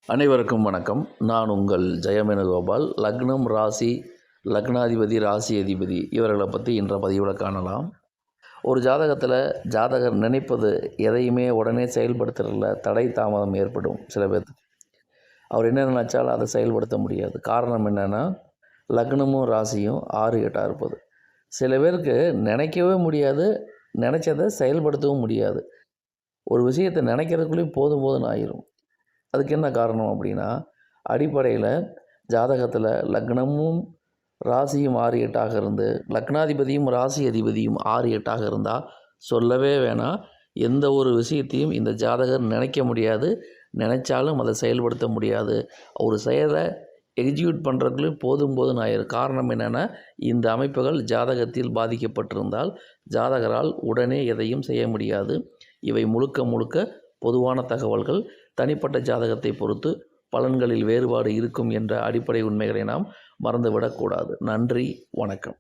அனைவருக்கும் வணக்கம். நான் உங்கள் ஜெயமேனுகோபால். லக்னம், ராசி, லக்னாதிபதி, ராசி அதிபதி இவர்களை பற்றி இன்ற பதிவில் காணலாம். ஒரு ஜாதகத்தில் ஜாதகர் நினைப்பது எதையுமே உடனே செயல்படுத்துறதில்ல தடை தாமதம் ஏற்படும். சில பேர்த்துக்கு அவர் என்ன நினச்சாலும் அதை செயல்படுத்த முடியாது. காரணம் என்னென்னா, லக்னமும் ராசியும் 6, 8 இருப்பது. சில பேருக்கு நினைக்கவே முடியாது, நினச்சதை செயல்படுத்தவும் முடியாது. ஒரு விஷயத்தை நினைக்கிறதுக்குள்ளேயும் போதும்னு ஆயிரும். அதுக்கு என்ன காரணம் அப்படின்னா, அடிப்படையில் ஜாதகத்தில் லக்னமும் ராசியும் 6, 8 இருந்து லக்னாதிபதியும் ராசி அதிபதியும் 6, 8 இருந்தால் சொல்லவே வேணாம். எந்த ஒரு விஷயத்தையும் இந்த ஜாதகர் நினைக்க முடியாது, நினச்சாலும் அதை செயல்படுத்த முடியாது. ஒரு செயலை எக்ஸிக்யூட் பண்ணுறதுக்குள்ளேயும் போதும்னு ஆயிரும். காரணம் என்னென்னா, இந்த அமைப்புகள் ஜாதகத்தில் பாதிக்கப்பட்டிருந்தால் ஜாதகரால் உடனே எதையும் செய்ய முடியாது. இவை முழுக்க முழுக்க பொதுவான தகவல்கள். தனிப்பட்ட ஜாதகத்தை பொறுத்து பலன்களில் வேறுபாடு இருக்கும் என்ற அடிப்படை உண்மைகளை நாம் மறந்துவிடக்கூடாது. நன்றி, வணக்கம்.